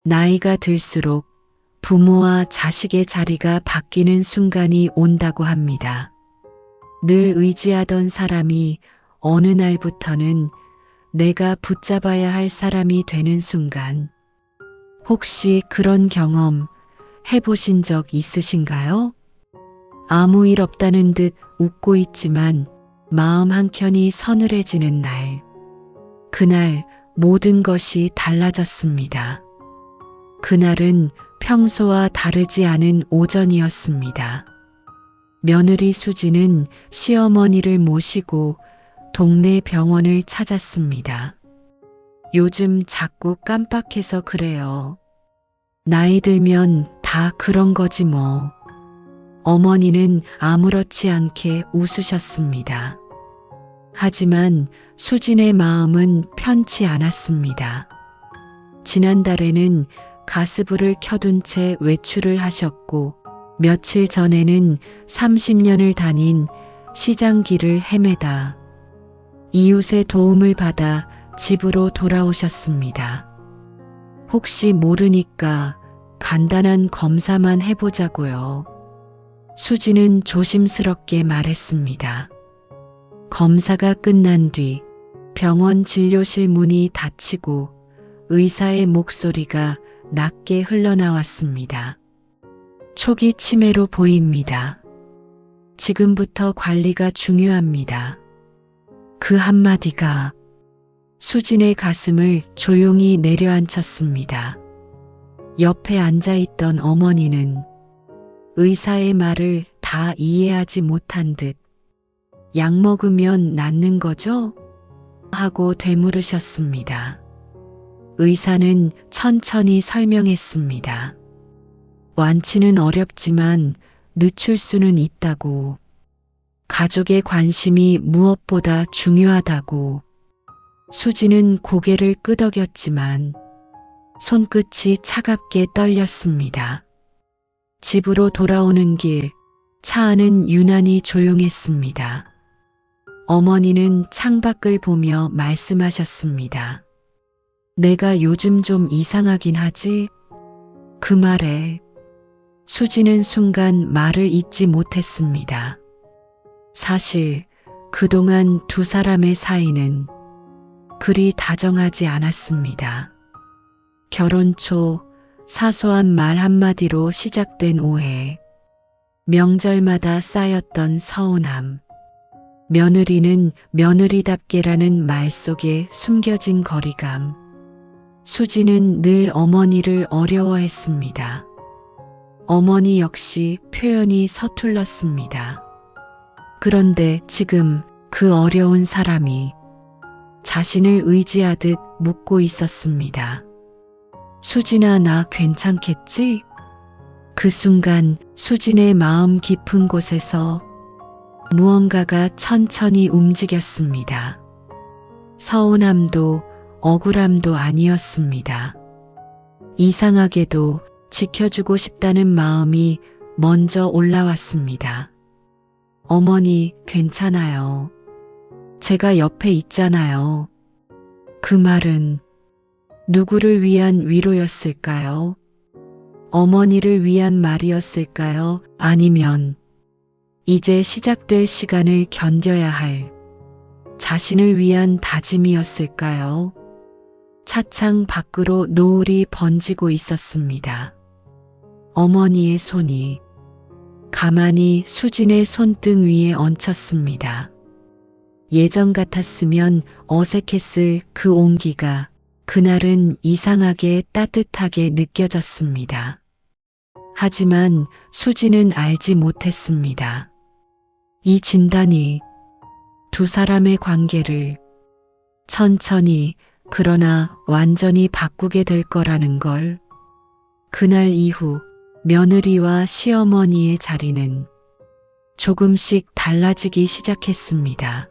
나이가 들수록 부모와 자식의 자리가 바뀌는 순간이 온다고 합니다. 늘 의지하던 사람이 어느 날부터는 내가 붙잡아야 할 사람이 되는 순간. 혹시 그런 경험 해보신 적 있으신가요? 아무 일 없다는 듯 웃고 있지만 마음 한켠이 서늘해지는 날. 그날 모든 것이 달라졌습니다. 그날은 평소와 다르지 않은 오전이었습니다. 며느리 수지는 시어머니를 모시고 동네 병원을 찾았습니다. 요즘 자꾸 깜빡해서 그래요. 나이 들면 다 그런 거지 뭐. 어머니는 아무렇지 않게 웃으셨습니다. 하지만 수진의 마음은 편치 않았습니다. 지난달에는 가스불을 켜둔 채 외출을 하셨고 며칠 전에는 30년을 다닌 시장길을 헤매다 이웃의 도움을 받아 집으로 돌아오셨습니다. 혹시 모르니까 간단한 검사만 해보자고요. 수지는 조심스럽게 말했습니다. 검사가 끝난 뒤 병원 진료실 문이 닫히고 의사의 목소리가 낮게 흘러나왔습니다. 초기 치매로 보입니다. 지금부터 관리가 중요합니다. 그 한마디가 수진의 가슴을 조용히 내려앉혔습니다. 옆에 앉아있던 어머니는 의사의 말을 다 이해하지 못한 듯 약 먹으면 낫는 거죠? 하고 되물으셨습니다. 의사는 천천히 설명했습니다. 완치는 어렵지만 늦출 수는 있다고. 가족의 관심이 무엇보다 중요하다고. 수지는 고개를 끄덕였지만 손끝이 차갑게 떨렸습니다. 집으로 돌아오는 길, 차 안은 유난히 조용했습니다. 어머니는 창밖을 보며 말씀하셨습니다. 내가 요즘 좀 이상하긴 하지? 그 말에 수지는 순간 말을 잇지 못했습니다. 사실 그동안 두 사람의 사이는 그리 다정하지 않았습니다. 결혼 초 사소한 말 한마디로 시작된 오해, 명절마다 쌓였던 서운함, 며느리는 며느리답게라는 말 속에 숨겨진 거리감. 수지는 늘 어머니를 어려워했습니다. 어머니 역시 표현이 서툴렀습니다. 그런데 지금 그 어려운 사람이 자신을 의지하듯 묻고 있었습니다. 수진아, 나 괜찮겠지? 그 순간 수진의 마음 깊은 곳에서 무언가가 천천히 움직였습니다. 서운함도 억울함도 아니었습니다. 이상하게도 지켜주고 싶다는 마음이 먼저 올라왔습니다. 어머니, 괜찮아요. 제가 옆에 있잖아요. 그 말은 누구를 위한 위로였을까요? 어머니를 위한 말이었을까요? 아니면 이제 시작될 시간을 견뎌야 할 자신을 위한 다짐이었을까요? 차창 밖으로 노을이 번지고 있었습니다. 어머니의 손이 가만히 수진의 손등 위에 얹혔습니다. 예전 같았으면 어색했을 그 온기가 그날은 이상하게 따뜻하게 느껴졌습니다. 하지만 수지는 알지 못했습니다. 이 진단이 두 사람의 관계를 천천히 그러나 완전히 바꾸게 될 거라는 걸. 그날 이후 며느리와 시어머니의 자리는 조금씩 달라지기 시작했습니다.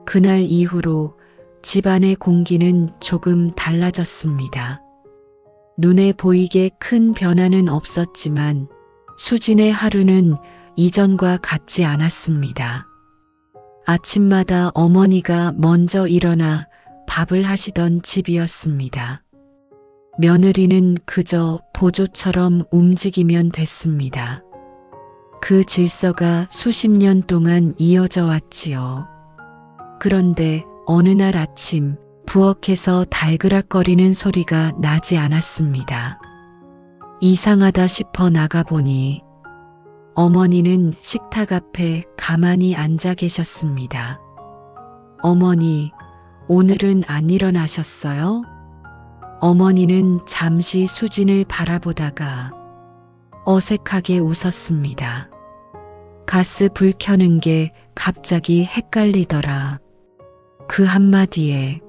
그날 이후로 집안의 공기는 조금 달라졌습니다. 눈에 보이게 큰 변화는 없었지만 수진의 하루는 이전과 같지 않았습니다. 아침마다 어머니가 먼저 일어나 밥을 하시던 집이었습니다. 며느리는 그저 보조처럼 움직이면 됐습니다. 그 질서가 수십 년 동안 이어져 왔지요. 그런데 어느 날 아침 부엌에서 달그락거리는 소리가 나지 않았습니다. 이상하다 싶어 나가보니 어머니는 식탁 앞에 가만히 앉아 계셨습니다. 어머니, 오늘은 안 일어나셨어요? 어머니는 잠시 수진을 바라보다가 어색하게 웃었습니다. 가스 불 켜는 게 갑자기 헷갈리더라. 그 한마디에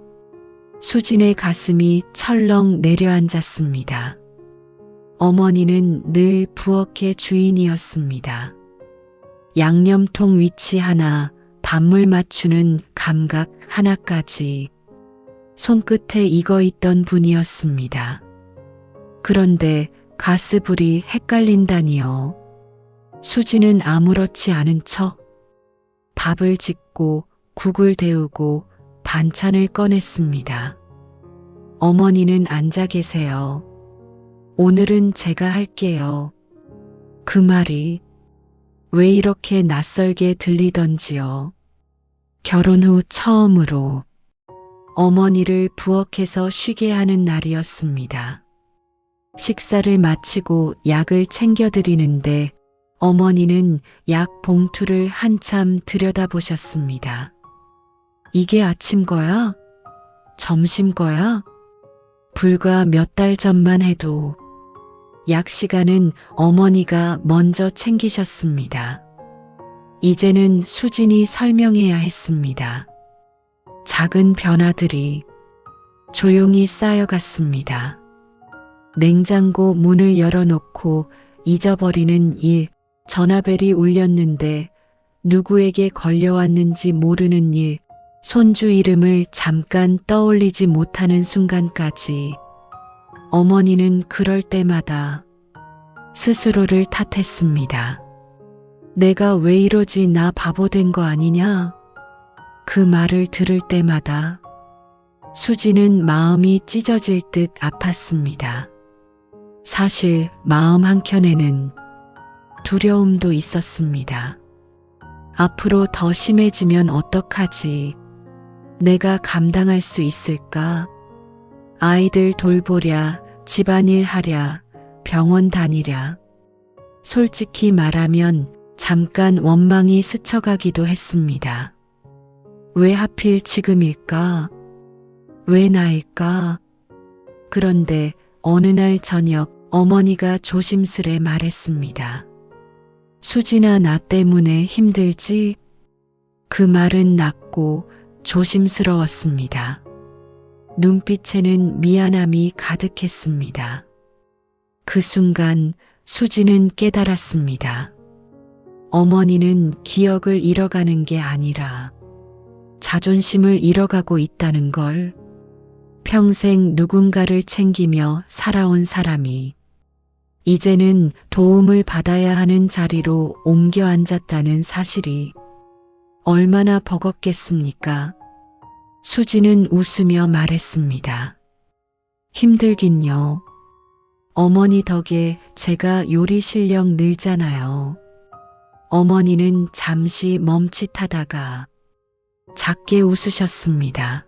수진의 가슴이 철렁 내려앉았습니다. 어머니는 늘 부엌의 주인이었습니다. 양념통 위치 하나, 밥물 맞추는 감각 하나까지 손끝에 익어 있던 분이었습니다. 그런데 가스불이 헷갈린다니요. 수지는 아무렇지 않은 척 밥을 짓고 국을 데우고 반찬을 꺼냈습니다. 어머니는 앉아 계세요. 오늘은 제가 할게요. 그 말이 왜 이렇게 낯설게 들리던지요. 결혼 후 처음으로 어머니를 부엌에서 쉬게 하는 날이었습니다. 식사를 마치고 약을 챙겨드리는데 어머니는 약 봉투를 한참 들여다보셨습니다. 이게 아침 거야? 점심 거야? 불과 몇 달 전만 해도 약 시간은 어머니가 먼저 챙기셨습니다. 이제는 수진이 설명해야 했습니다. 작은 변화들이 조용히 쌓여갔습니다. 냉장고 문을 열어놓고 잊어버리는 일, 전화벨이 울렸는데 누구에게 걸려왔는지 모르는 일, 손주 이름을 잠깐 떠올리지 못하는 순간까지 어머니는 그럴 때마다 스스로를 탓했습니다. 내가 왜 이러지, 나 바보 된 거 아니냐? 그 말을 들을 때마다 수지는 마음이 찢어질 듯 아팠습니다. 사실 마음 한켠에는 두려움도 있었습니다. 앞으로 더 심해지면 어떡하지? 내가 감당할 수 있을까? 아이들 돌보랴, 집안일 하랴, 병원 다니랴. 솔직히 말하면 잠깐 원망이 스쳐가기도 했습니다. 왜 하필 지금일까? 왜 나일까? 그런데 어느 날 저녁 어머니가 조심스레 말했습니다. 수진아, 나 때문에 힘들지? 그 말은 낮고 조심스러웠습니다. 눈빛에는 미안함이 가득했습니다. 그 순간 수진은 깨달았습니다. 어머니는 기억을 잃어가는 게 아니라 자존심을 잃어가고 있다는 걸, 평생 누군가를 챙기며 살아온 사람이 이제는 도움을 받아야 하는 자리로 옮겨 앉았다는 사실이 얼마나 버겁겠습니까? 수지는 웃으며 말했습니다. 힘들긴요. 어머니 덕에 제가 요리 실력 늘잖아요. 어머니는 잠시 멈칫하다가 작게 웃으셨습니다.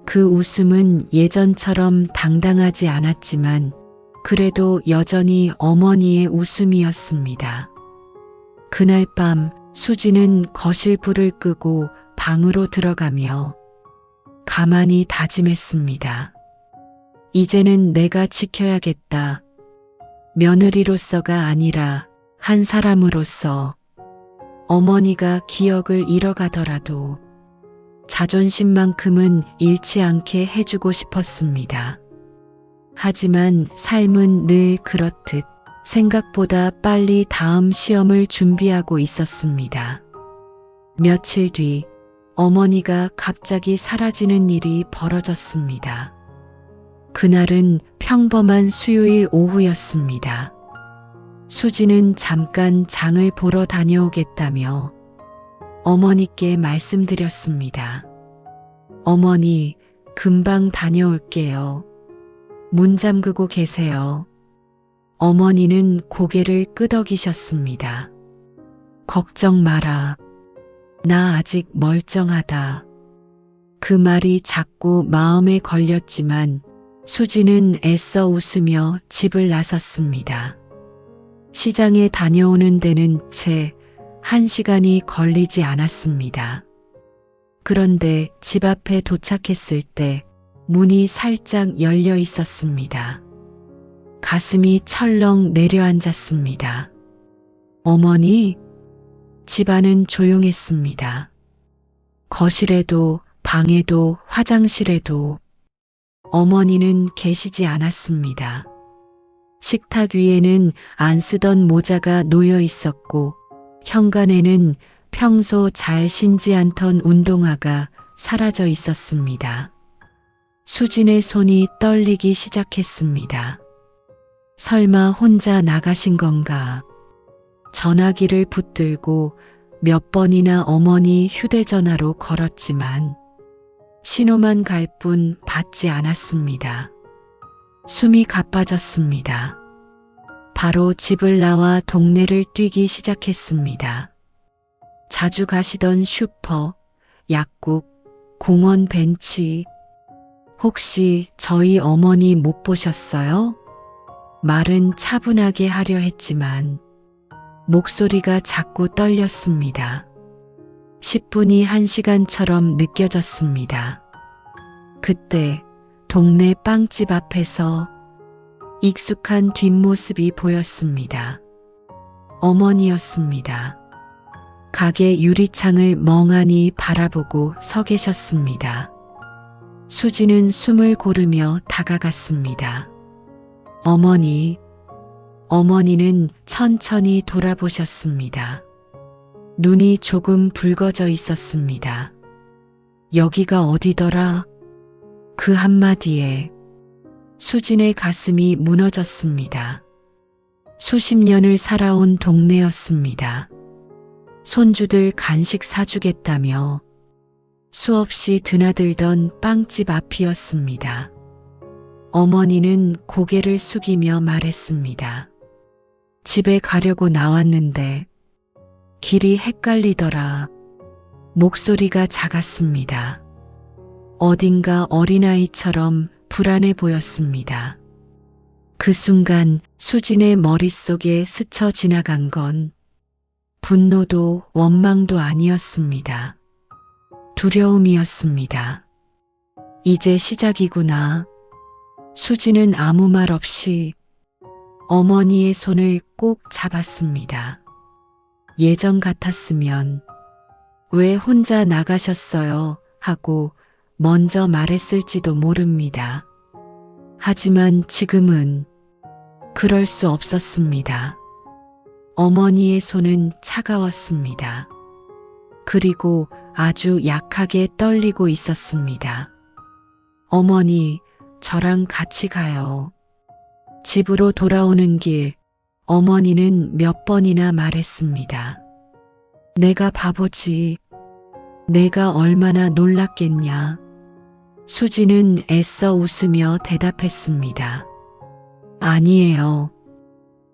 그 웃음은 예전처럼 당당하지 않았지만 그래도 여전히 어머니의 웃음이었습니다. 그날 밤 수지는 거실 불을 끄고 방으로 들어가며 가만히 다짐했습니다. 이제는 내가 지켜야겠다. 며느리로서가 아니라 한 사람으로서. 어머니가 기억을 잃어가더라도 자존심만큼은 잃지 않게 해주고 싶었습니다. 하지만 삶은 늘 그렇듯 생각보다 빨리 다음 시험을 준비하고 있었습니다. 며칠 뒤 어머니가 갑자기 사라지는 일이 벌어졌습니다. 그날은 평범한 수요일 오후였습니다. 수지는 잠깐 장을 보러 다녀오겠다며 어머니께 말씀드렸습니다. 어머니, 금방 다녀올게요. 문 잠그고 계세요. 어머니는 고개를 끄덕이셨습니다. 걱정 마라. 나 아직 멀쩡하다. 그 말이 자꾸 마음에 걸렸지만 수지는 애써 웃으며 집을 나섰습니다. 시장에 다녀오는 데는 채 1시간이 걸리지 않았습니다. 그런데 집 앞에 도착했을 때 문이 살짝 열려 있었습니다. 가슴이 철렁 내려앉았습니다. 어머니? 집안은 조용했습니다. 거실에도 방에도 화장실에도 어머니는 계시지 않았습니다. 식탁 위에는 안 쓰던 모자가 놓여 있었고 현관에는 평소 잘 신지 않던 운동화가 사라져 있었습니다. 수진의 손이 떨리기 시작했습니다. 설마 혼자 나가신 건가? 전화기를 붙들고 몇 번이나 어머니 휴대전화로 걸었지만 신호만 갈 뿐 받지 않았습니다. 숨이 가빠졌습니다. 바로 집을 나와 동네를 뛰기 시작했습니다. 자주 가시던 슈퍼, 약국, 공원 벤치. 혹시 저희 어머니 못 보셨어요? 말은 차분하게 하려 했지만 목소리가 자꾸 떨렸습니다. 10분이 1시간처럼 느껴졌습니다. 그때 동네 빵집 앞에서 익숙한 뒷모습이 보였습니다. 어머니였습니다. 가게 유리창을 멍하니 바라보고 서 계셨습니다. 수지는 숨을 고르며 다가갔습니다. 어머니. 어머니는 천천히 돌아보셨습니다. 눈이 조금 붉어져 있었습니다. 여기가 어디더라? 그 한마디에 수진의 가슴이 무너졌습니다. 수십 년을 살아온 동네였습니다. 손주들 간식 사주겠다며 수없이 드나들던 빵집 앞이었습니다. 어머니는 고개를 숙이며 말했습니다. 집에 가려고 나왔는데 길이 헷갈리더라. 목소리가 작았습니다. 어딘가 어린아이처럼 불안해 보였습니다. 그 순간 수진의 머릿속에 스쳐 지나간 건 분노도 원망도 아니었습니다. 두려움이었습니다. 이제 시작이구나. 수진은 아무 말 없이 어머니의 손을 꼭 잡았습니다. 예전 같았으면 왜 혼자 나가셨어요? 하고 먼저 말했을지도 모릅니다. 하지만 지금은 그럴 수 없었습니다. 어머니의 손은 차가웠습니다. 그리고 아주 약하게 떨리고 있었습니다. 어머니, 저랑 같이 가요. 집으로 돌아오는 길, 어머니는 몇 번이나 말했습니다. 내가 바보지. 내가 얼마나 놀랐겠냐. 수지는 애써 웃으며 대답했습니다. 아니에요.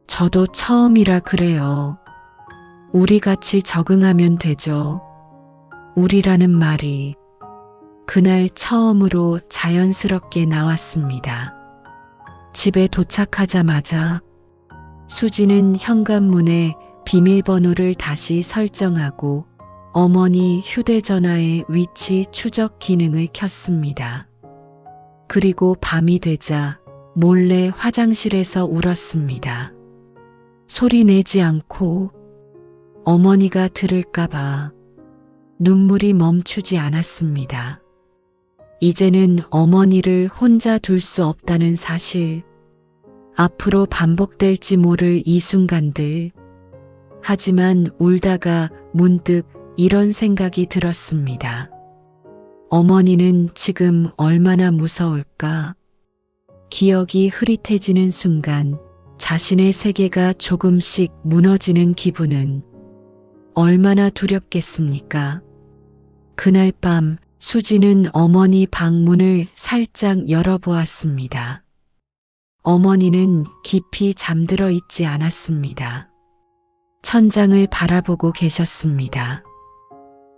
저도 처음이라 그래요. 우리 같이 적응하면 되죠. 우리라는 말이 그날 처음으로 자연스럽게 나왔습니다. 집에 도착하자마자 수지는 현관문에 비밀번호를 다시 설정하고 어머니 휴대전화의 위치 추적 기능을 켰습니다. 그리고 밤이 되자 몰래 화장실에서 울었습니다. 소리 내지 않고 어머니가 들을까봐 눈물이 멈추지 않았습니다. 이제는 어머니를 혼자 둘 수 없다는 사실, 앞으로 반복될지 모를 이 순간들. 하지만 울다가 문득 이런 생각이 들었습니다. 어머니는 지금 얼마나 무서울까? 기억이 흐릿해지는 순간 자신의 세계가 조금씩 무너지는 기분은 얼마나 두렵겠습니까? 그날 밤 수지는 어머니 방문을 살짝 열어보았습니다. 어머니는 깊이 잠들어 있지 않았습니다. 천장을 바라보고 계셨습니다.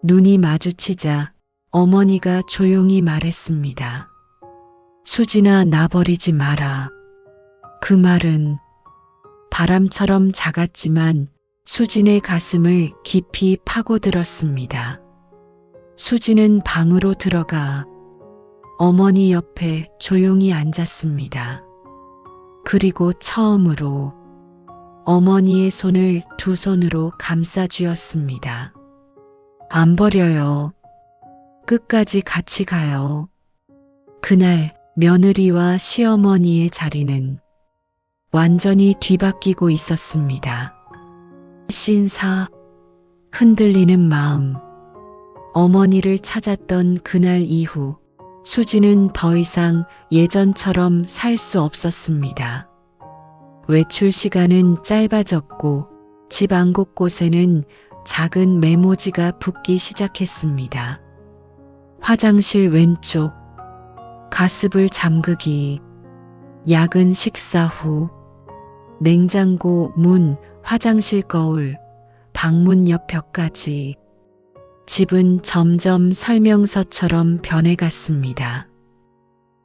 눈이 마주치자 어머니가 조용히 말했습니다. 수진아, 나버리지 마라. 그 말은 바람처럼 작았지만 수진의 가슴을 깊이 파고들었습니다. 수진은 방으로 들어가 어머니 옆에 조용히 앉았습니다. 그리고 처음으로 어머니의 손을 두 손으로 감싸 쥐었습니다. 안 버려요. 끝까지 같이 가요. 그날 며느리와 시어머니의 자리는 완전히 뒤바뀌고 있었습니다. 신사, 흔들리는 마음. 어머니를 찾았던 그날 이후 수지는 더 이상 예전처럼 살 수 없었습니다. 외출 시간은 짧아졌고 집 안 곳곳에는 작은 메모지가 붙기 시작했습니다. 화장실 왼쪽, 가습을 잠그기, 야근 식사 후, 냉장고 문, 화장실 거울, 방문 옆 벽까지. 집은 점점 설명서처럼 변해갔습니다.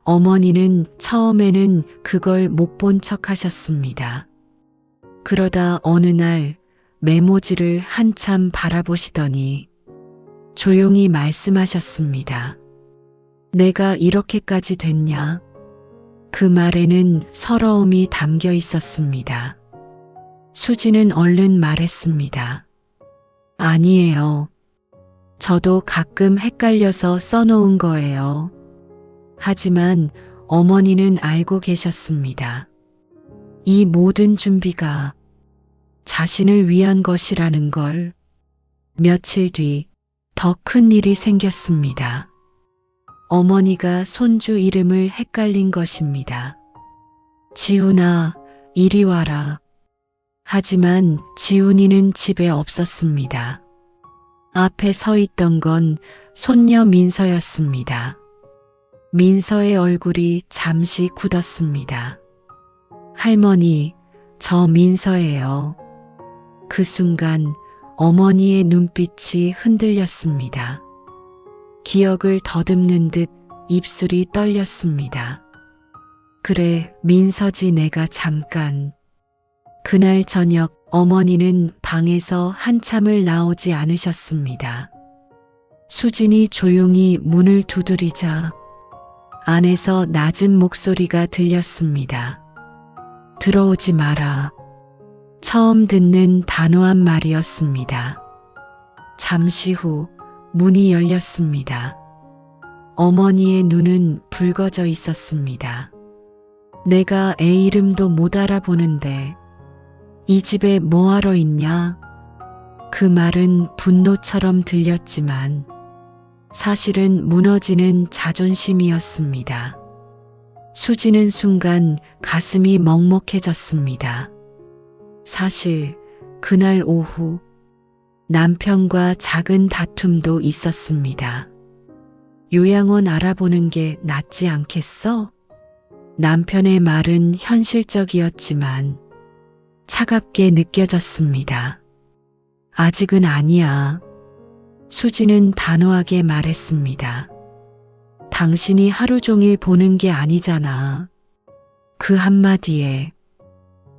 어머니는 처음에는 그걸 못 본 척 하셨습니다. 그러다 어느 날 메모지를 한참 바라보시더니 조용히 말씀하셨습니다. 내가 이렇게까지 됐냐? 그 말에는 서러움이 담겨 있었습니다. 수지는 얼른 말했습니다. 아니에요. 저도 가끔 헷갈려서 써놓은 거예요. 하지만 어머니는 알고 계셨습니다. 이 모든 준비가 자신을 위한 것이라는 걸. 며칠 뒤 더 큰 일이 생겼습니다. 어머니가 손주 이름을 헷갈린 것입니다. 지훈아, 이리 와라. 하지만 지훈이는 집에 없었습니다. 앞에 서 있던 건 손녀 민서였습니다. 민서의 얼굴이 잠시 굳었습니다. 할머니, 저 민서예요. 그 순간 어머니의 눈빛이 흔들렸습니다. 기억을 더듬는 듯 입술이 떨렸습니다. 그래, 민서지, 내가 잠깐. 그날 저녁 어머니는 방에서 한참을 나오지 않으셨습니다. 수진이 조용히 문을 두드리자 안에서 낮은 목소리가 들렸습니다. 들어오지 마라. 처음 듣는 단호한 말이었습니다. 잠시 후 문이 열렸습니다. 어머니의 눈은 붉어져 있었습니다. 내가 애 이름도 못 알아보는데 이 집에 뭐하러 있냐? 그 말은 분노처럼 들렸지만 사실은 무너지는 자존심이었습니다. 수지는 순간 가슴이 먹먹해졌습니다. 사실 그날 오후 남편과 작은 다툼도 있었습니다. 요양원 알아보는 게 낫지 않겠어? 남편의 말은 현실적이었지만 차갑게 느껴졌습니다. 아직은 아니야. 수지는 단호하게 말했습니다. 당신이 하루 종일 보는 게 아니잖아. 그 한마디에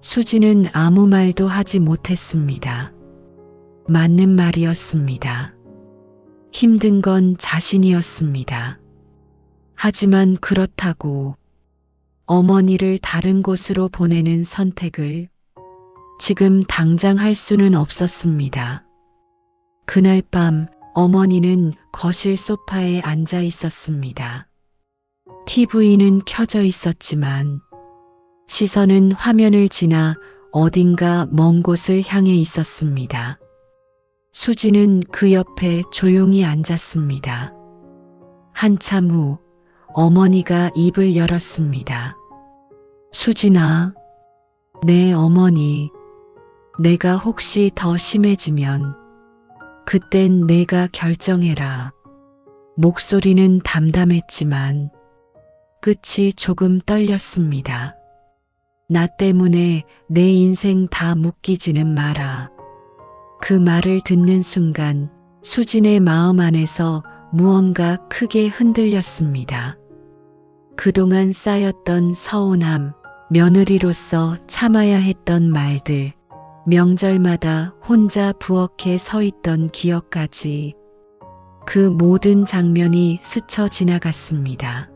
수지는 아무 말도 하지 못했습니다. 맞는 말이었습니다. 힘든 건 자신이었습니다. 하지만 그렇다고 어머니를 다른 곳으로 보내는 선택을 지금 당장 할 수는 없었습니다. 그날 밤 어머니는 거실 소파에 앉아 있었습니다. TV는 켜져 있었지만 시선은 화면을 지나 어딘가 먼 곳을 향해 있었습니다. 수지는 그 옆에 조용히 앉았습니다. 한참 후 어머니가 입을 열었습니다. 수진아, 네 어머니, 내가 혹시 더 심해지면 그땐 내가 결정해라. 목소리는 담담했지만 끝이 조금 떨렸습니다. 나 때문에 내 인생 다 묶이지는 마라. 그 말을 듣는 순간 수진의 마음 안에서 무언가 크게 흔들렸습니다. 그동안 쌓였던 서운함, 며느리로서 참아야 했던 말들, 명절마다 혼자 부엌에 서 있던 기억까지 그 모든 장면이 스쳐 지나갔습니다.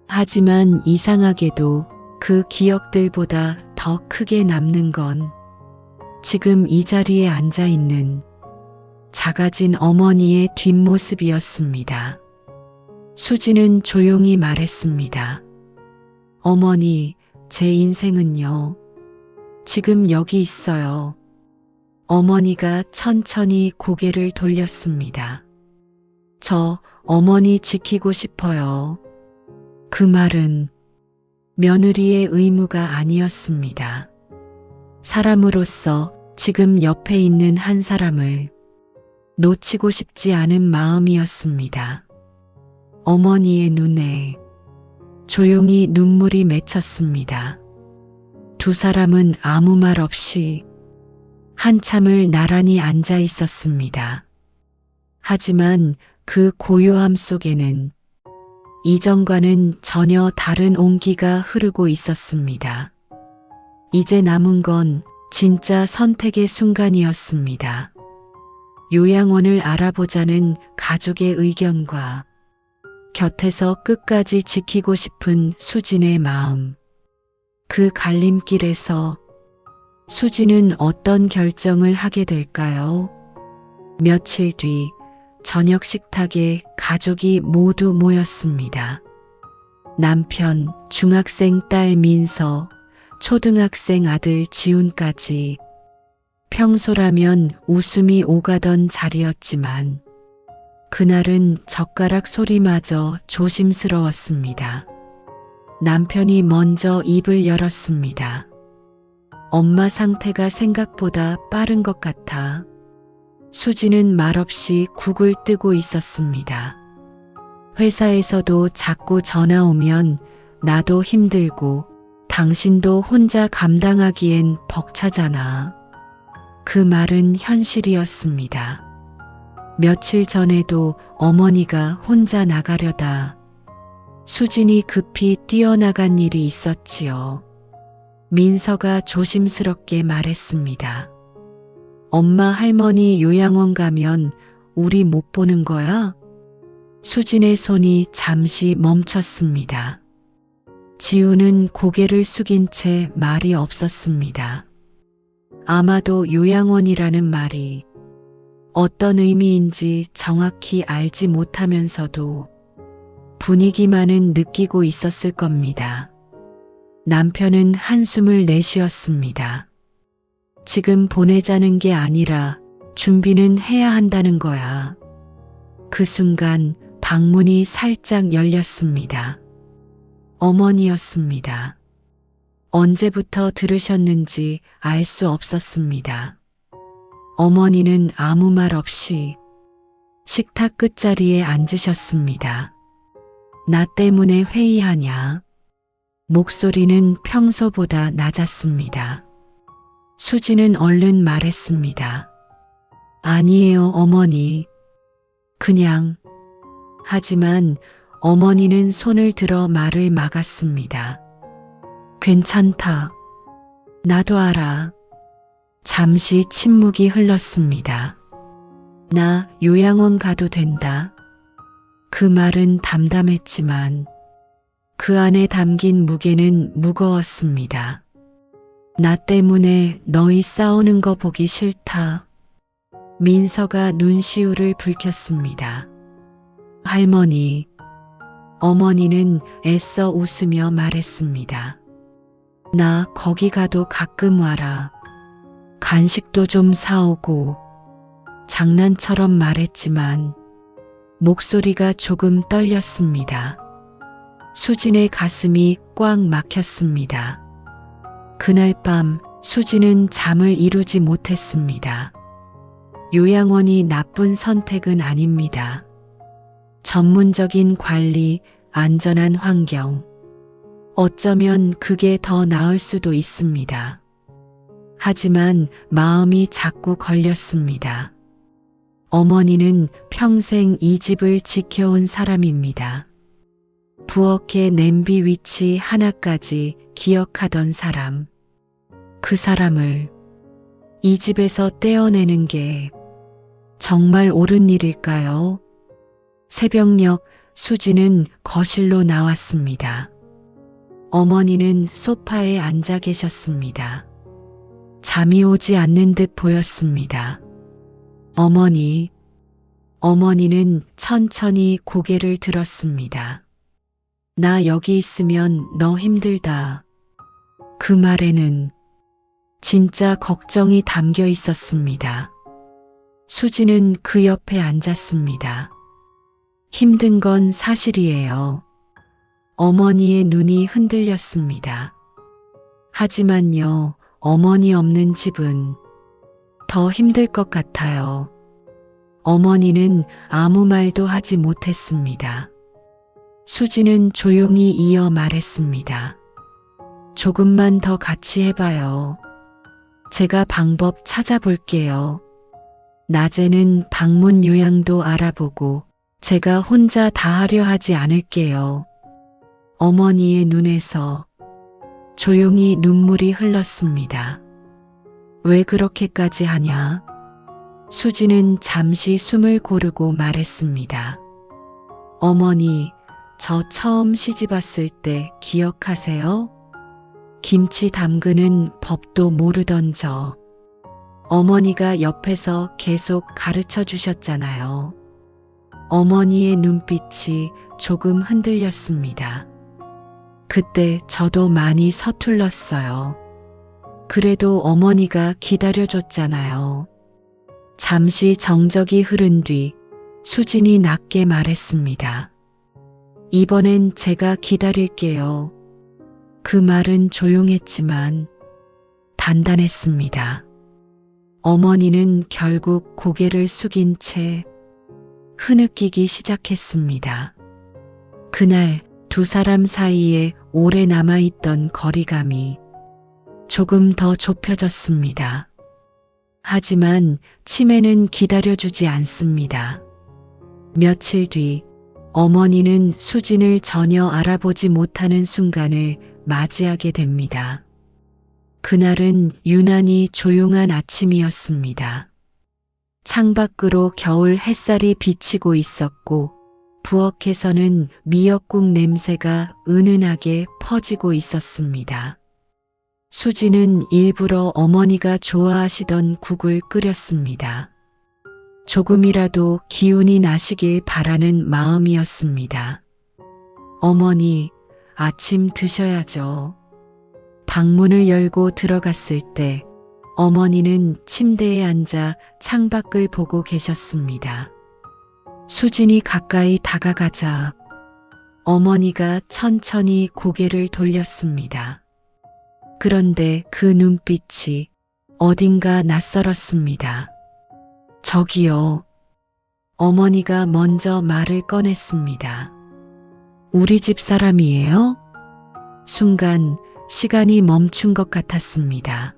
하지만 이상하게도 그 기억들보다 더 크게 남는 건 지금 이 자리에 앉아 있는 작아진 어머니의 뒷모습이었습니다. 수지는 조용히 말했습니다. 어머니, 제 인생은요, 지금 여기 있어요. 어머니가 천천히 고개를 돌렸습니다. 저 어머니 지키고 싶어요. 그 말은 며느리의 의무가 아니었습니다. 사람으로서 지금 옆에 있는 한 사람을 놓치고 싶지 않은 마음이었습니다. 어머니의 눈에 조용히 눈물이 맺혔습니다. 두 사람은 아무 말 없이 한참을 나란히 앉아 있었습니다. 하지만 그 고요함 속에는 이전과는 전혀 다른 온기가 흐르고 있었습니다. 이제 남은 건 진짜 선택의 순간이었습니다. 요양원을 알아보자는 가족의 의견과 곁에서 끝까지 지키고 싶은 수진의 마음. 그 갈림길에서 수진은 어떤 결정을 하게 될까요? 며칠 뒤 저녁 식탁에 가족이 모두 모였습니다. 남편, 중학생 딸 민서, 초등학생 아들 지훈까지. 평소라면 웃음이 오가던 자리였지만 그날은 젓가락 소리마저 조심스러웠습니다. 남편이 먼저 입을 열었습니다. 엄마 상태가 생각보다 빠른 것 같아. 수지는 말없이 국을 뜨고 있었습니다. 회사에서도 자꾸 전화 오면 나도 힘들고 당신도 혼자 감당하기엔 벅차잖아. 그 말은 현실이었습니다. 며칠 전에도 어머니가 혼자 나가려다 수진이 급히 뛰어나간 일이 있었지요. 민서가 조심스럽게 말했습니다. 엄마 할머니 요양원 가면 우리 못 보는 거야? 수진의 손이 잠시 멈췄습니다. 지우는 고개를 숙인 채 말이 없었습니다. 아마도 요양원이라는 말이 어떤 의미인지 정확히 알지 못하면서도 분위기만은 느끼고 있었을 겁니다. 남편은 한숨을 내쉬었습니다. 지금 보내자는 게 아니라 준비는 해야 한다는 거야. 그 순간 방문이 살짝 열렸습니다. 어머니였습니다. 언제부터 들으셨는지 알 수 없었습니다. 어머니는 아무 말 없이 식탁 끝자리에 앉으셨습니다. 나 때문에 회의하냐? 목소리는 평소보다 낮았습니다. 수지는 얼른 말했습니다. 아니에요, 어머니. 그냥. 하지만 어머니는 손을 들어 말을 막았습니다. 괜찮다. 나도 알아. 잠시 침묵이 흘렀습니다. 나 요양원 가도 된다. 그 말은 담담했지만 그 안에 담긴 무게는 무거웠습니다. 나 때문에 너희 싸우는 거 보기 싫다. 민서가 눈시울을 붉혔습니다. 할머니, 어머니는 애써 웃으며 말했습니다. 나 거기 가도 가끔 와라. 간식도 좀 사오고. 장난처럼 말했지만 목소리가 조금 떨렸습니다. 수진의 가슴이 꽉 막혔습니다. 그날 밤 수진은 잠을 이루지 못했습니다. 요양원이 나쁜 선택은 아닙니다. 전문적인 관리, 안전한 환경, 어쩌면 그게 더 나을 수도 있습니다. 하지만 마음이 자꾸 걸렸습니다. 어머니는 평생 이 집을 지켜온 사람입니다. 부엌의 냄비 위치 하나까지 기억하던 사람. 그 사람을 이 집에서 떼어내는 게 정말 옳은 일일까요? 새벽녘 수지는 거실로 나왔습니다. 어머니는 소파에 앉아 계셨습니다. 잠이 오지 않는 듯 보였습니다. 어머니는 천천히 고개를 들었습니다. 나 여기 있으면 너 힘들다. 그 말에는 진짜 걱정이 담겨 있었습니다. 수지는 그 옆에 앉았습니다. 힘든 건 사실이에요. 어머니의 눈이 흔들렸습니다. 하지만요, 어머니 없는 집은 더 힘들 것 같아요. 어머니는 아무 말도 하지 못했습니다. 수지는 조용히 이어 말했습니다. 조금만 더 같이 해봐요. 제가 방법 찾아볼게요. 낮에는 방문 요양도 알아보고 제가 혼자 다 하려 하지 않을게요. 어머니의 눈에서 조용히 눈물이 흘렀습니다. 왜 그렇게까지 하냐? 수지는 잠시 숨을 고르고 말했습니다. 어머니, 저 처음 시집 왔을 때 기억하세요? 김치 담그는 법도 모르던 저. 어머니가 옆에서 계속 가르쳐 주셨잖아요. 어머니의 눈빛이 조금 흔들렸습니다. 그때 저도 많이 서툴렀어요. 그래도 어머니가 기다려줬잖아요. 잠시 정적이 흐른 뒤 수진이 낮게 말했습니다. 이번엔 제가 기다릴게요. 그 말은 조용했지만 단단했습니다. 어머니는 결국 고개를 숙인 채 흐느끼기 시작했습니다. 그날 두 사람 사이에 오래 남아있던 거리감이 조금 더 좁혀졌습니다. 하지만 치매는 기다려주지 않습니다. 며칠 뒤 어머니는 수진을 전혀 알아보지 못하는 순간을 맞이하게 됩니다. 그날은 유난히 조용한 아침이었습니다. 창밖으로 겨울 햇살이 비치고 있었고 부엌에서는 미역국 냄새가 은은하게 퍼지고 있었습니다. 수지는 일부러 어머니가 좋아하시던 국을 끓였습니다. 조금이라도 기운이 나시길 바라는 마음이었습니다. 어머니, 아침 드셔야죠. 방문을 열고 들어갔을 때 어머니는 침대에 앉아 창밖을 보고 계셨습니다. 수진이 가까이 다가가자 어머니가 천천히 고개를 돌렸습니다. 그런데 그 눈빛이 어딘가 낯설었습니다. 저기요. 어머니가 먼저 말을 꺼냈습니다. 우리 집 사람이에요? 순간 시간이 멈춘 것 같았습니다.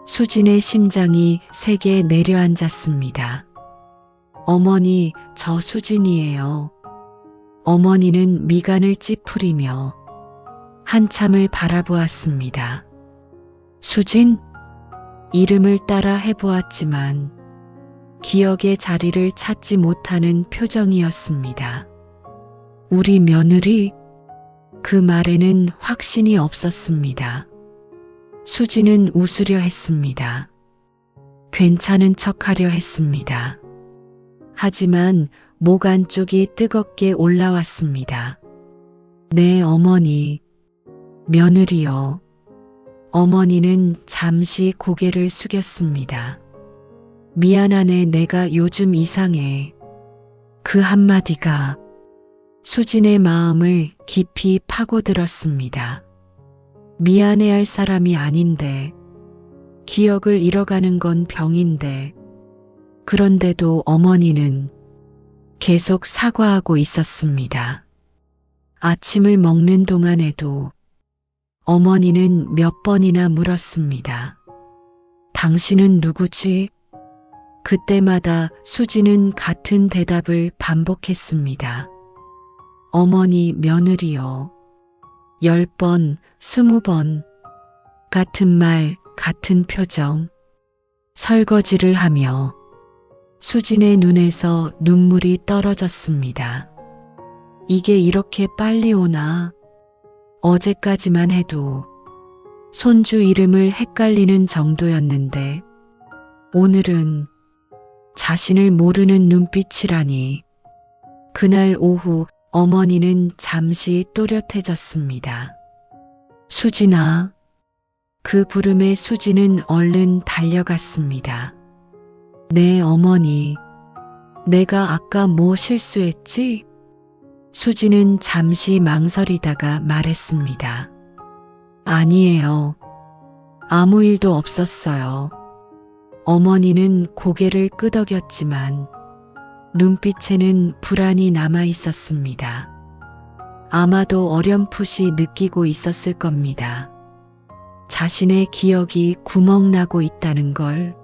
수진의 심장이 세게 내려앉았습니다. 어머니, 저 수진이에요. 어머니는 미간을 찌푸리며 한참을 바라보았습니다. 수진? 이름을 따라 해보았지만 기억의 자리를 찾지 못하는 표정이었습니다. 우리 며느리? 그 말에는 확신이 없었습니다. 수지는 웃으려 했습니다. 괜찮은 척하려 했습니다. 하지만 목 안쪽이 뜨겁게 올라왔습니다. 네, 어머니. 며느리요. 어머니는 잠시 고개를 숙였습니다. 미안하네, 내가 요즘 이상해. 그 한마디가 수진의 마음을 깊이 파고들었습니다. 미안해할 사람이 아닌데, 기억을 잃어가는 건 병인데, 그런데도 어머니는 계속 사과하고 있었습니다. 아침을 먹는 동안에도 어머니는 몇 번이나 물었습니다. 당신은 누구지? 그때마다 수지는 같은 대답을 반복했습니다. 어머니 며느리요. 10번, 20번. 같은 말, 같은 표정. 설거지를 하며 수진의 눈에서 눈물이 떨어졌습니다. 이게 이렇게 빨리 오나? 어제까지만 해도 손주 이름을 헷갈리는 정도였는데 오늘은 자신을 모르는 눈빛이라니. 그날 오후 어머니는 잠시 또렷해졌습니다. 수진아. 그 부름에 수진은 얼른 달려갔습니다. 네, 어머니. 내가 아까 뭐 실수했지? 수진은 잠시 망설이다가 말했습니다. 아니에요. 아무 일도 없었어요. 어머니는 고개를 끄덕였지만 눈빛에는 불안이 남아 있었습니다. 아마도 어렴풋이 느끼고 있었을 겁니다. 자신의 기억이 구멍나고 있다는 걸.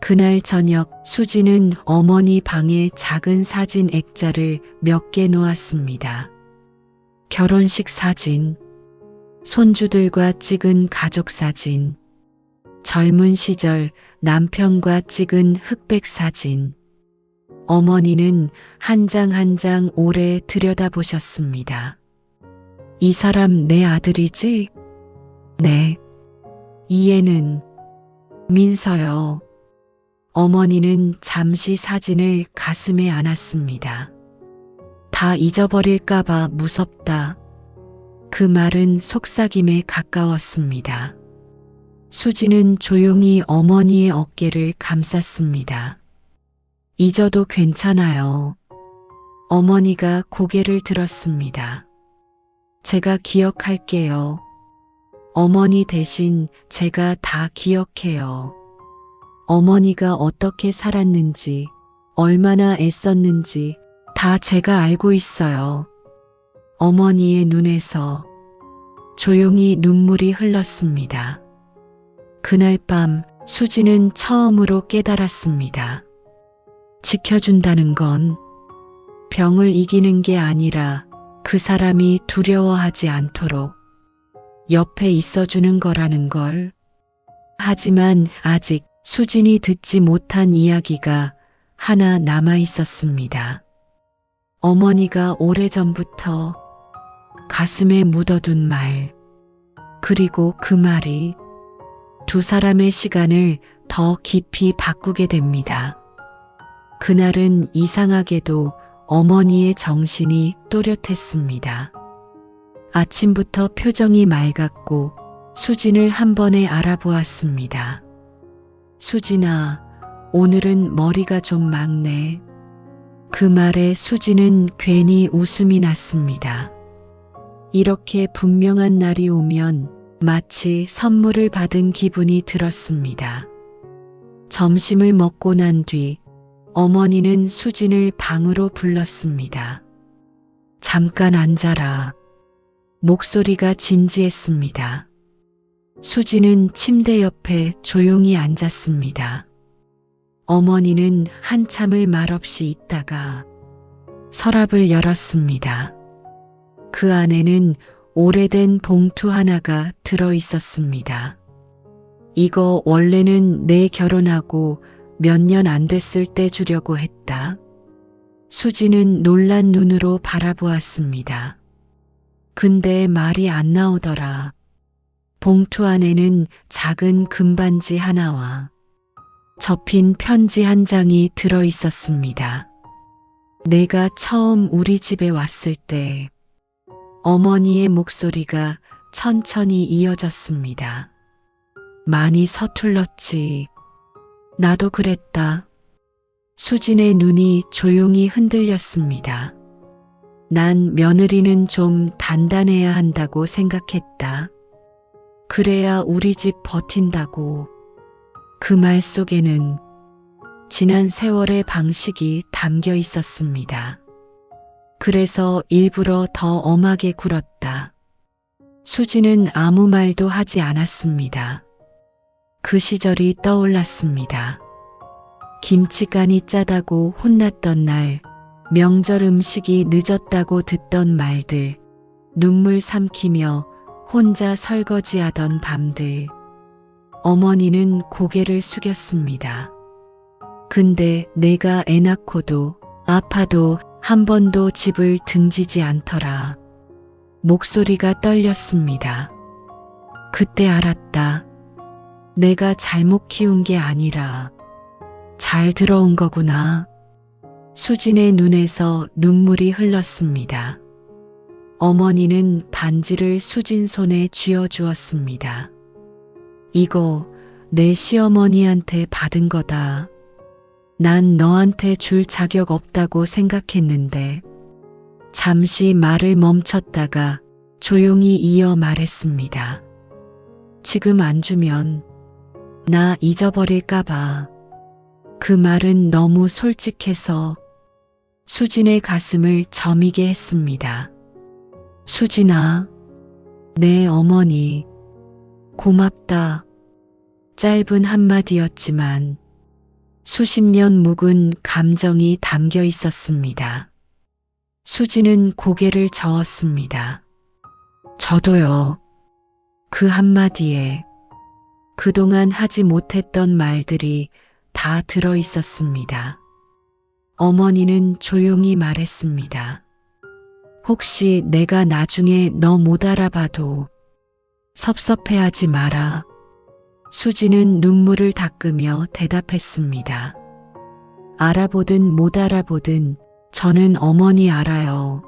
그날 저녁 수지는 어머니 방에 작은 사진 액자를 몇 개 놓았습니다. 결혼식 사진, 손주들과 찍은 가족 사진, 젊은 시절 남편과 찍은 흑백 사진. 어머니는 한 장 한 장 오래 들여다보셨습니다. 이 사람 내 아들이지? 네. 이 애는 민서요. 어머니는 잠시 사진을 가슴에 안았습니다. 다 잊어버릴까봐 무섭다. 그 말은 속삭임에 가까웠습니다. 수지는 조용히 어머니의 어깨를 감쌌습니다. 잊어도 괜찮아요. 어머니가 고개를 들었습니다. 제가 기억할게요. 어머니 대신 제가 다 기억해요. 어머니가 어떻게 살았는지, 얼마나 애썼는지 다 제가 알고 있어요. 어머니의 눈에서 조용히 눈물이 흘렀습니다. 그날 밤 수지는 처음으로 깨달았습니다. 지켜준다는 건 병을 이기는 게 아니라 그 사람이 두려워하지 않도록 옆에 있어주는 거라는 걸. 하지만 아직 수진이 듣지 못한 이야기가 하나 남아 있었습니다. 어머니가 오래전부터 가슴에 묻어둔 말, 그리고 그 말이 두 사람의 시간을 더 깊이 바꾸게 됩니다. 그날은 이상하게도 어머니의 정신이 또렷했습니다. 아침부터 표정이 맑았고 수진을 한 번에 알아보았습니다. 수진아, 오늘은 머리가 좀 막네. 그 말에 수진은 괜히 웃음이 났습니다. 이렇게 분명한 날이 오면 마치 선물을 받은 기분이 들었습니다. 점심을 먹고 난 뒤 어머니는 수진을 방으로 불렀습니다. 잠깐 앉아라. 목소리가 진지했습니다. 수진은 침대 옆에 조용히 앉았습니다. 어머니는 한참을 말없이 있다가 서랍을 열었습니다. 그 안에는 오래된 봉투 하나가 들어 있었습니다. 이거 원래는 내 결혼하고 몇 년 안 됐을 때 주려고 했다. 수지는 놀란 눈으로 바라보았습니다. 근데 말이 안 나오더라. 봉투 안에는 작은 금반지 하나와 접힌 편지 한 장이 들어 있었습니다. 내가 처음 우리 집에 왔을 때 어머니의 목소리가 천천히 이어졌습니다. 많이 서툴렀지. 나도 그랬다. 수진의 눈이 조용히 흔들렸습니다. 난 며느리는 좀 단단해야 한다고 생각했다. 그래야 우리 집 버틴다고. 그 말 속에는 지난 세월의 방식이 담겨 있었습니다. 그래서 일부러 더 엄하게 굴었다. 수지는 아무 말도 하지 않았습니다. 그 시절이 떠올랐습니다. 김치간이 짜다고 혼났던 날, 명절 음식이 늦었다고 듣던 말들, 눈물 삼키며 혼자 설거지하던 밤들. 어머니는 고개를 숙였습니다. 근데 내가 애 낳고도 아파도 한 번도 집을 등지지 않더라. 목소리가 떨렸습니다. 그때 알았다. 내가 잘못 키운 게 아니라 잘 들어온 거구나. 수진의 눈에서 눈물이 흘렀습니다. 어머니는 반지를 수진 손에 쥐어주었습니다. 이거 내 시어머니한테 받은 거다. 난 너한테 줄 자격 없다고 생각했는데. 잠시 말을 멈췄다가 조용히 이어 말했습니다. 지금 안 주면 나 잊어버릴까봐. 그 말은 너무 솔직해서 수진의 가슴을 저미게 했습니다. 수진아, 내 어머니, 고맙다. 짧은 한마디였지만 수십 년 묵은 감정이 담겨 있었습니다. 수진은 고개를 저었습니다. 저도요. 그 한마디에 그동안 하지 못했던 말들이 다 들어 있었습니다. 어머니는 조용히 말했습니다. 혹시 내가 나중에 너 못 알아봐도 섭섭해하지 마라. 수지는 눈물을 닦으며 대답했습니다. 알아보든 못 알아보든 저는 어머니 알아요.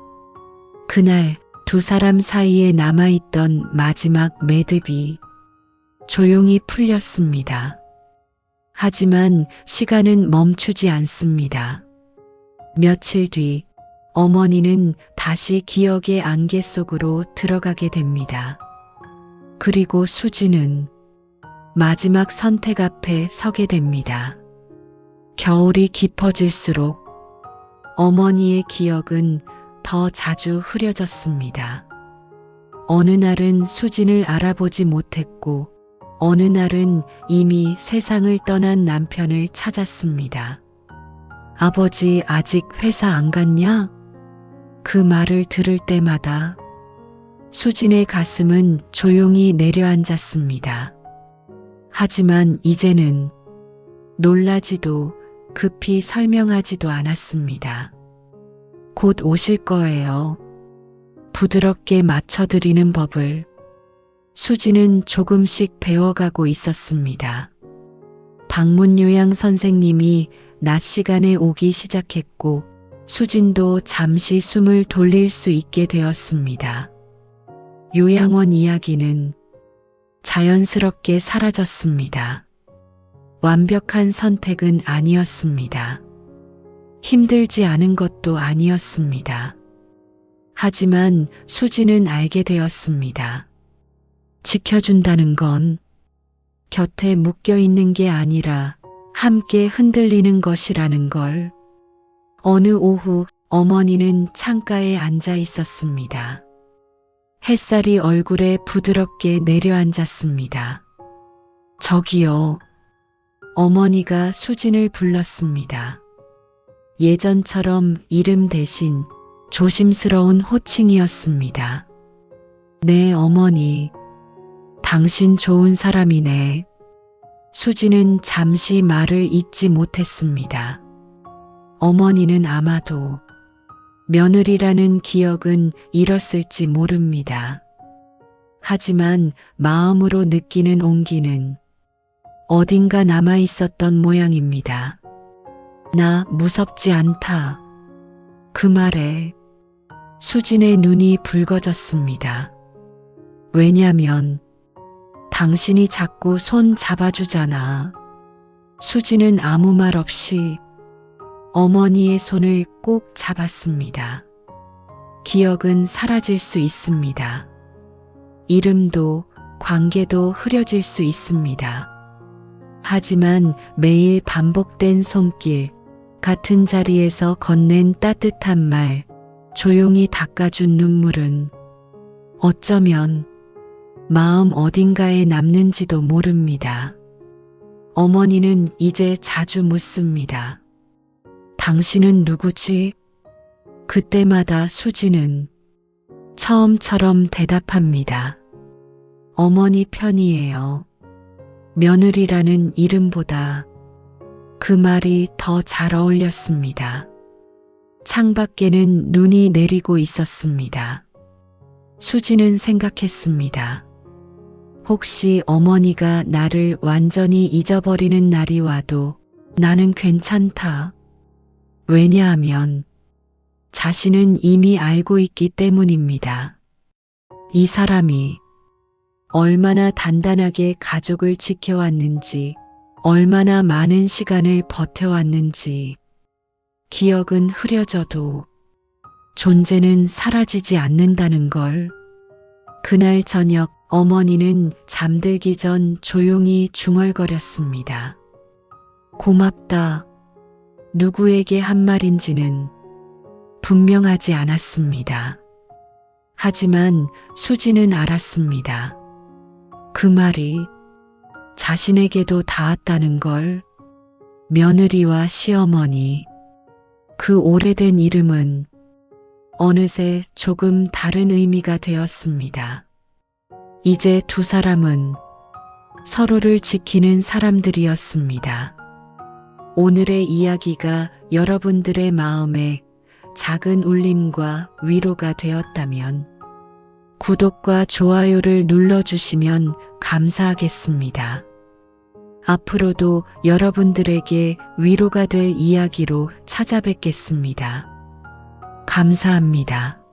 그날 두 사람 사이에 남아있던 마지막 매듭이 조용히 풀렸습니다. 하지만 시간은 멈추지 않습니다. 며칠 뒤 어머니는 다시 기억의 안개 속으로 들어가게 됩니다. 그리고 수지는 마지막 선택 앞에 서게 됩니다. 겨울이 깊어질수록 어머니의 기억은 더 자주 흐려졌습니다. 어느 날은 수진을 알아보지 못했고 어느 날은 이미 세상을 떠난 남편을 찾았습니다. 아버지 아직 회사 안 갔냐? 그 말을 들을 때마다 수진의 가슴은 조용히 내려앉았습니다. 하지만 이제는 놀라지도 급히 설명하지도 않았습니다. 곧 오실 거예요. 부드럽게 맞춰드리는 법을 수지는 조금씩 배워가고 있었습니다. 방문 요양 선생님이 낮 시간에 오기 시작했고 수진도 잠시 숨을 돌릴 수 있게 되었습니다. 요양원 이야기는 자연스럽게 사라졌습니다. 완벽한 선택은 아니었습니다. 힘들지 않은 것도 아니었습니다. 하지만 수지는 알게 되었습니다. 지켜준다는 건 곁에 묶여 있는 게 아니라 함께 흔들리는 것이라는 걸. 어느 오후 어머니는 창가에 앉아 있었습니다. 햇살이 얼굴에 부드럽게 내려앉았습니다. 저기요. 어머니가 수진을 불렀습니다. 예전처럼 이름 대신 조심스러운 호칭이었습니다. 네, 어머니. 당신 좋은 사람이네. 수지는 잠시 말을 잇지 못했습니다. 어머니는 아마도 며느리라는 기억은 잃었을지 모릅니다. 하지만 마음으로 느끼는 온기는 어딘가 남아 있었던 모양입니다. 나 무섭지 않다. 그 말에 수진의 눈이 붉어졌습니다. 왜냐면 당신이 자꾸 손 잡아주잖아. 수진은 아무 말 없이 어머니의 손을 꼭 잡았습니다. 기억은 사라질 수 있습니다. 이름도 관계도 흐려질 수 있습니다. 하지만 매일 반복된 손길, 같은 자리에서 건넨 따뜻한 말, 조용히 닦아준 눈물은 어쩌면 마음 어딘가에 남는지도 모릅니다. 어머니는 이제 자주 묻습니다. 당신은 누구지? 그때마다 수지는 처음처럼 대답합니다. 어머니 편이에요. 며느리라는 이름보다 그 말이 더 잘 어울렸습니다. 창밖에는 눈이 내리고 있었습니다. 수지는 생각했습니다. 혹시 어머니가 나를 완전히 잊어버리는 날이 와도 나는 괜찮다. 왜냐하면 자신은 이미 알고 있기 때문입니다. 이 사람이 얼마나 단단하게 가족을 지켜왔는지, 얼마나 많은 시간을 버텨왔는지, 기억은 흐려져도 존재는 사라지지 않는다는 걸. 그날 저녁 어머니는 잠들기 전 조용히 중얼거렸습니다. 고맙다. 누구에게 한 말인지는 분명하지 않았습니다. 하지만 수지는 알았습니다. 그 말이 자신에게도 닿았다는 걸. 며느리와 시어머니, 그 오래된 이름은 어느새 조금 다른 의미가 되었습니다. 이제 두 사람은 서로를 지키는 사람들이었습니다. 오늘의 이야기가 여러분들의 마음에 작은 울림과 위로가 되었다면 구독과 좋아요를 눌러주시면 감사하겠습니다. 앞으로도 여러분들에게 위로가 될 이야기로 찾아뵙겠습니다. 감사합니다.